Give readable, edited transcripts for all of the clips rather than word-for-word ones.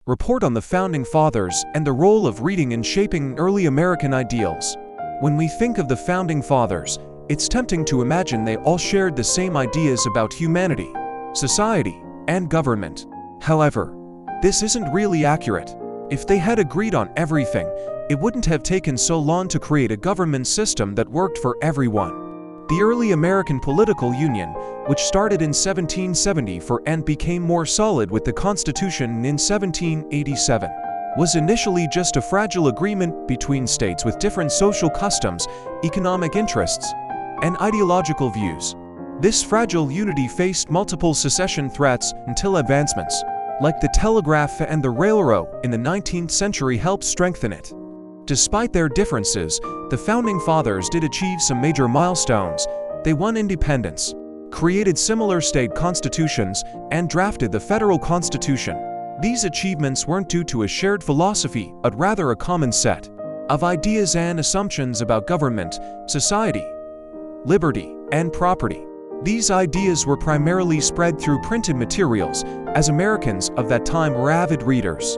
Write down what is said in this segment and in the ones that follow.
report on the Founding Fathers and the role of reading in shaping early American ideals. When we think of the Founding Fathers, it's tempting to imagine they all shared the same ideas about humanity, society, and government. However, this isn't really accurate. If they had agreed on everything, it wouldn't have taken so long to create a government system that worked for everyone. The early American political union, which started in 1774 and became more solid with the Constitution in 1787, was initially just a fragile agreement between states with different social customs, economic interests, and ideological views. This fragile unity faced multiple secession threats until advancements, like the telegraph and the railroad in the 19th century, helped strengthen it. Despite their differences, the Founding Fathers did achieve some major milestones. They won independence, created similar state constitutions, and drafted the federal constitution. These achievements weren't due to a shared philosophy, but rather a common set of ideas and assumptions about government, society, liberty, and property. These ideas were primarily spread through printed materials, as Americans of that time were avid readers.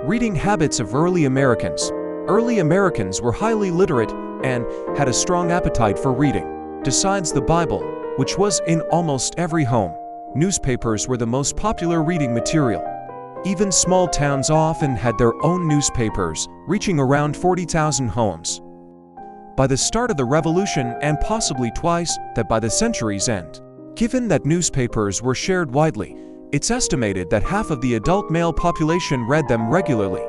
Reading habits of early Americans. Early Americans were highly literate and had a strong appetite for reading. Besides the Bible, which was in almost every home, newspapers were the most popular reading material. Even small towns often had their own newspapers, reaching around 40,000 homes by the start of the Revolution, and possibly twice that by the century's end. Given that newspapers were shared widely, it's estimated that half of the adult male population read them regularly.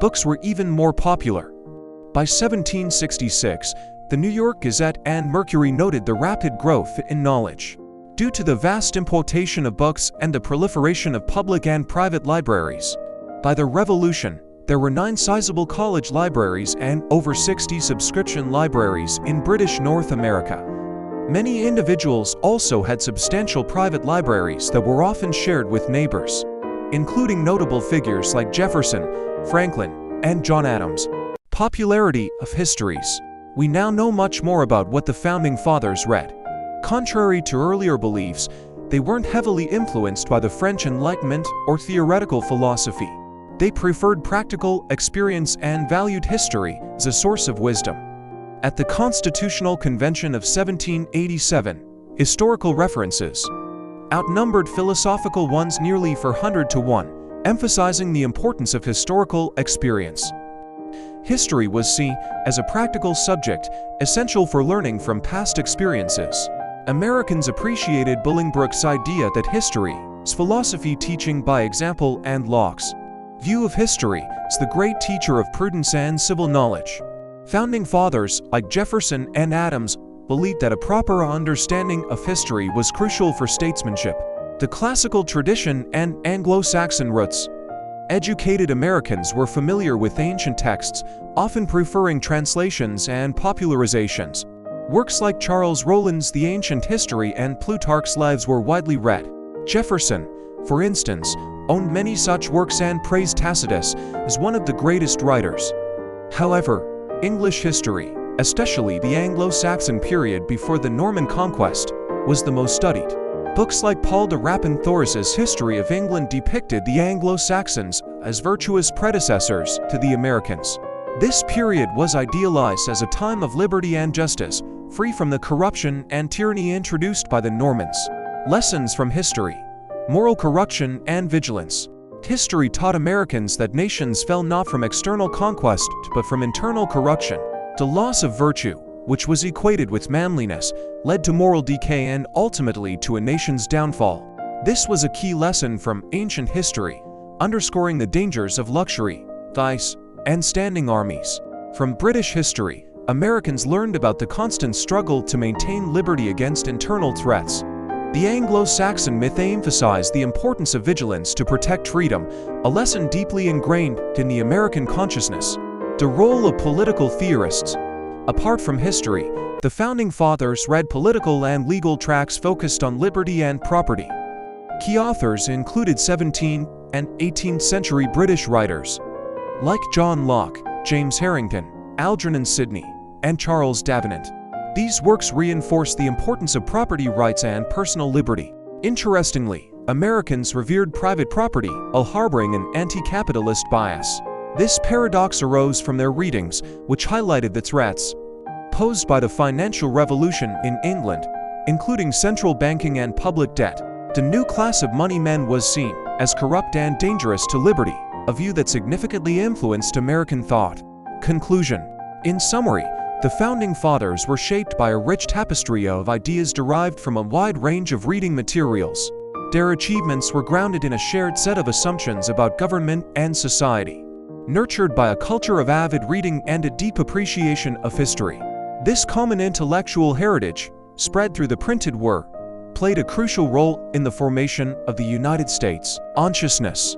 Books were even more popular. By 1766, the New York Gazette and Mercury noted the rapid growth in knowledge. Due to the vast importation of books and the proliferation of public and private libraries. By the Revolution, there were 9 sizable college libraries and over 60 subscription libraries in British North America. Many individuals also had substantial private libraries that were often shared with neighbors, including notable figures like Jefferson, Franklin, and John Adams. Popularity of histories. We now know much more about what the Founding Fathers read. Contrary to earlier beliefs, they weren't heavily influenced by the French Enlightenment or theoretical philosophy. They preferred practical experience and valued history as a source of wisdom. At the Constitutional Convention of 1787, historical references outnumbered philosophical ones nearly 400 to 1, emphasizing the importance of historical experience. History was seen as a practical subject, essential for learning from past experiences. Americans appreciated Bolingbroke's idea that history is philosophy teaching by example, and Locke's view of history as the great teacher of prudence and civil knowledge. Founding Fathers, like Jefferson and Adams, believed that a proper understanding of history was crucial for statesmanship. The classical tradition and Anglo-Saxon roots. Educated Americans were familiar with ancient texts, often preferring translations and popularizations. Works like Charles Rowland's The Ancient History and Plutarch's Lives were widely read. Jefferson, for instance, owned many such works and praised Tacitus as one of the greatest writers. However, English history, especially the Anglo-Saxon period before the Norman conquest, was the most studied. Books like Paul de Rapin-Thores's History of England depicted the Anglo-Saxons as virtuous predecessors to the Americans. This period was idealized as a time of liberty and justice, free from the corruption and tyranny introduced by the Normans. Lessons from history. Moral corruption and vigilance. History taught Americans that nations fell not from external conquest, but from internal corruption. The loss of virtue, which was equated with manliness, led to moral decay and ultimately to a nation's downfall. This was a key lesson from ancient history, underscoring the dangers of luxury, vice, and standing armies. From British history, Americans learned about the constant struggle to maintain liberty against internal threats. The Anglo-Saxon myth emphasized the importance of vigilance to protect freedom, a lesson deeply ingrained in the American consciousness. The role of political theorists. Apart from history, the Founding Fathers read political and legal tracts focused on liberty and property. Key authors included 17th and 18th century British writers like John Locke, James Harrington, Algernon Sidney, and Charles Davenant. These works reinforce the importance of property rights and personal liberty. Interestingly, Americans revered private property while harboring an anti-capitalist bias. This paradox arose from their readings, which highlighted the threats posed by the financial revolution in England, including central banking and public debt. The new class of money men was seen as corrupt and dangerous to liberty, a view that significantly influenced American thought. Conclusion. In summary, the Founding Fathers were shaped by a rich tapestry of ideas derived from a wide range of reading materials. Their achievements were grounded in a shared set of assumptions about government and society, nurtured by a culture of avid reading and a deep appreciation of history. This common intellectual heritage, spread through the printed word, played a crucial role in the formation of the United States consciousness.